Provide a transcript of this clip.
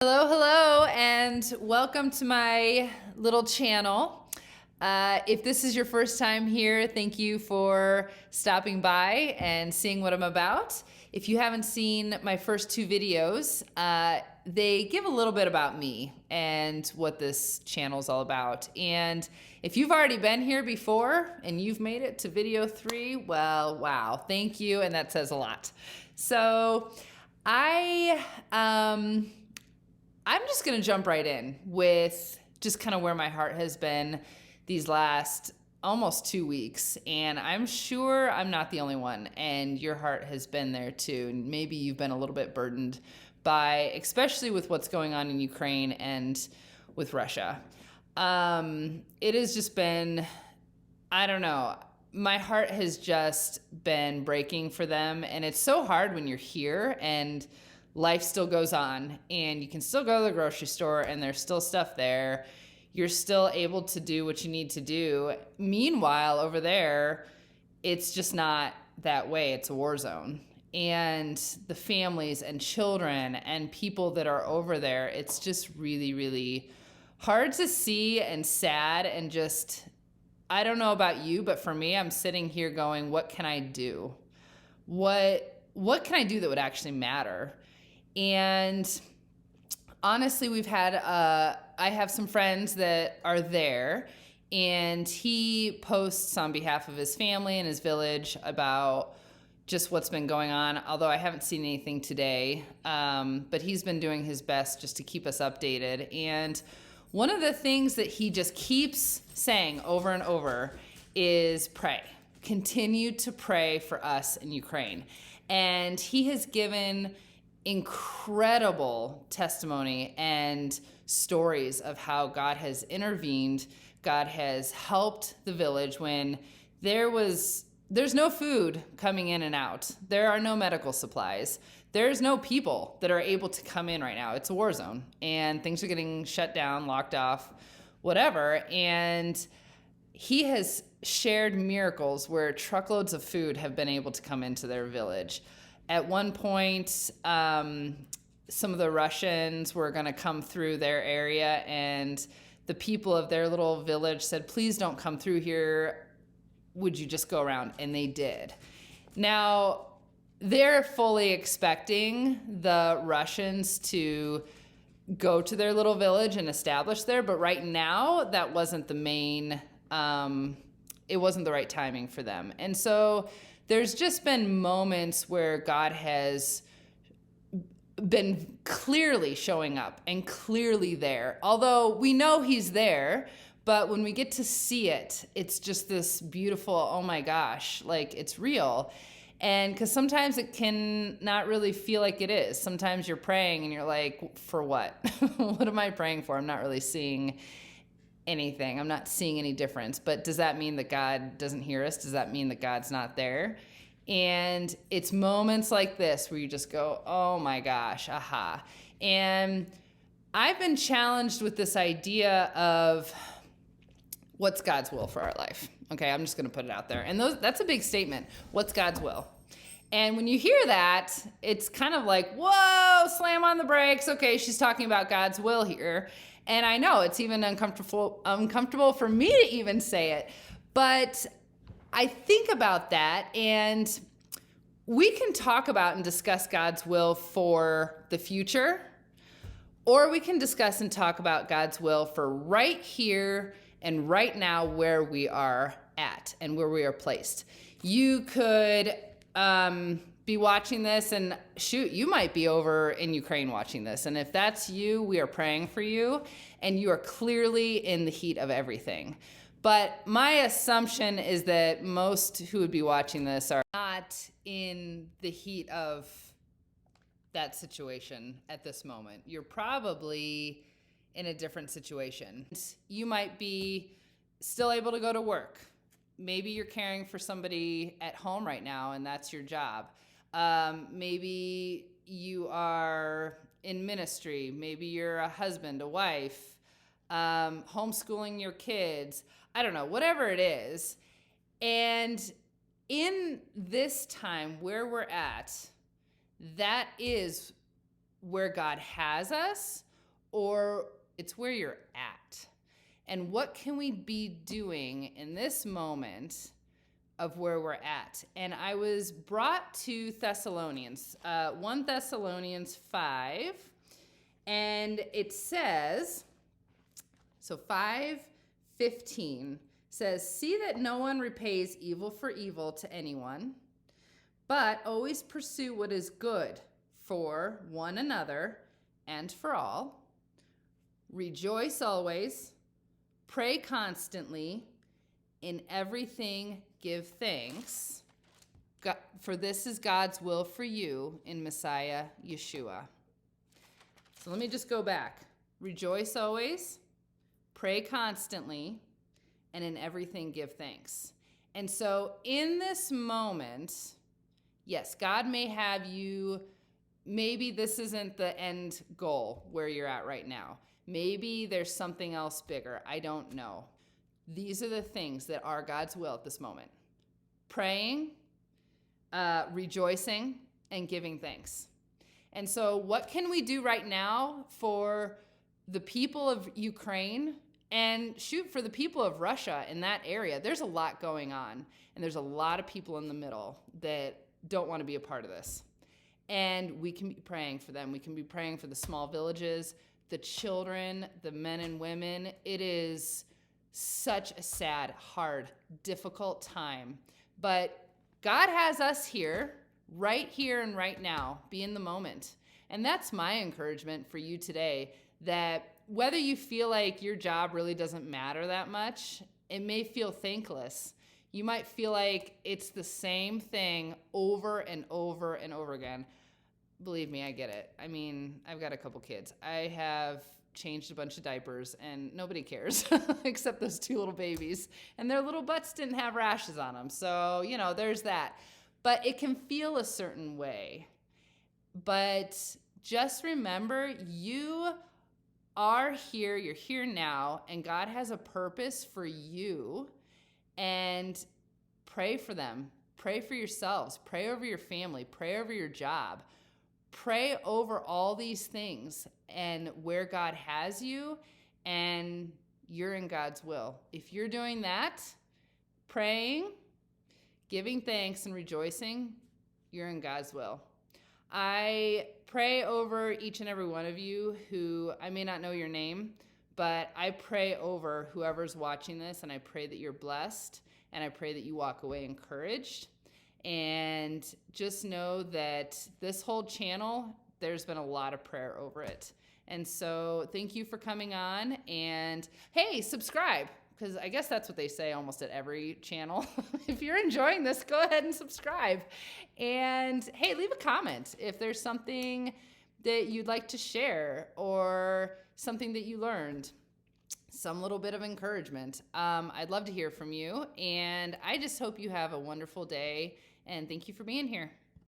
Hello, hello, and welcome to my little channel. If this is your first time here, thank you for stopping by and seeing what I'm about. If you haven't seen my first two videos, they give a little bit about me and what this channel is all about. And if you've already been here before and you've made it to video 3, well, wow, thank you, and that says a lot. So I'm just going to jump right in with just kind of where my heart has been these last almost 2 weeks. And I'm sure I'm not the only one, and your heart has been there too. And maybe you've been a little bit burdened by, especially with what's going on in Ukraine and with Russia. It has just been, I don't know, my heart has just been breaking for them. And it's so hard when you're here and life still goes on and you can still go to the grocery store and there's still stuff there. You're still able to do what you need to do. Meanwhile, over there, it's just not that way. It's a war zone. And the families and children and people that are over there, it's just really, really hard to see and sad and just, I don't know about you, but for me, I'm sitting here going, what can I do? What can I do that would actually matter? And honestly, I have some friends that are there, and he posts on behalf of his family and his village about just what's been going on, although I haven't seen anything today, but he's been doing his best just to keep us updated. And one of the things that he just keeps saying over and over is pray. Continue to pray for us in Ukraine. And he has given incredible testimony and stories of how God has intervened. God has helped the village when there's no food coming in and out. There are no medical supplies. There's no people that are able to come in right now. It's a war zone and things are getting shut down, locked off, whatever. And he has shared miracles where truckloads of food have been able to come into their village. At one point, some of the Russians were going to come through their area, and the people of their little village said, please don't come through here. Would you just go around? And they did. Now, they're fully expecting the Russians to go to their little village and establish there, but right now, that wasn't the main, it wasn't the right timing for them. And so there's just been moments where God has been clearly showing up and clearly there. Although we know he's there, but when we get to see it, it's just this beautiful, oh my gosh, like it's real. And because sometimes it can not really feel like it is. Sometimes you're praying and you're like, for what? What am I praying for? I'm not really seeing anything. I'm not seeing any difference. But does that mean that God doesn't hear us? Does that mean that God's not there? And it's moments like this where you just go, oh my gosh, aha. And I've been challenged with this idea of what's God's will for our life. Okay, I'm just going to put it out there. And that's a big statement. What's God's will? And when you hear that, it's kind of like, whoa, slam on the brakes. Okay, she's talking about God's will here. And I know it's even uncomfortable for me to even say it. But I think about that, and we can talk about and discuss God's will for the future, or we can discuss and talk about God's will for right here and right now where we are at and where we are placed. You could be watching this and shoot, you might be over in Ukraine watching this. And if that's you, we are praying for you, and you are clearly in the heat of everything. But my assumption is that most who would be watching this are not in the heat of that situation at this moment. You're probably in a different situation. You might be still able to go to work. Maybe you're caring for somebody at home right now and that's your job. Maybe you are in ministry. Maybe you're a husband, a wife, homeschooling your kids. I don't know, whatever it is. And in this time where we're at, that is where God has us, or it's where you're at. And what can we be doing in this moment of where we're at? And I was brought to Thessalonians, 1 Thessalonians 5, and it says, so 5:15 says, "See that no one repays evil for evil to anyone, but always pursue what is good for one another and for all. Rejoice always, pray constantly, in everything give thanks, for this is God's will for you in Messiah Yeshua." So let me just go back. Rejoice always, pray constantly, and in everything give thanks. And so in this moment, yes, God may have you, maybe this isn't the end goal where you're at right now. Maybe there's something else bigger. I don't know. These are the things that are God's will at this moment. Praying, rejoicing, and giving thanks. And so what can we do right now for the people of Ukraine and for the people of Russia in that area? There's a lot going on, and there's a lot of people in the middle that don't want to be a part of this. And we can be praying for them. We can be praying for the small villages, the children, the men and women. It is such a sad, hard, difficult time. But God has us here and right now. Be in the moment. And that's my encouragement for you today, that whether you feel like your job really doesn't matter that much, it may feel thankless. You might feel like it's the same thing over and over and over again. Believe me, I get it. I mean, I've got a couple kids. I have changed a bunch of diapers, and nobody cares except those 2 little babies. And their little butts didn't have rashes on them. So, there's that. But it can feel a certain way. But just remember, you are here, you're here now, and God has a purpose for you. And pray for them. Pray for yourselves. Pray over your family. Pray over your job. Pray over all these things and where God has you, and you're in God's will. If you're doing that, praying, giving thanks, and rejoicing, you're in God's will. I pray over each and every one of you who, I may not know your name, but I pray over whoever's watching this, and I pray that you're blessed, and I pray that you walk away encouraged. And just know that this whole channel, there's been a lot of prayer over it. And so thank you for coming on. And hey, subscribe, because I guess that's what they say almost at every channel. If you're enjoying this, go ahead and subscribe. And hey, leave a comment if there's something that you'd like to share or something that you learned. Some little bit of encouragement. I'd love to hear from you. And I just hope you have a wonderful day. And thank you for being here.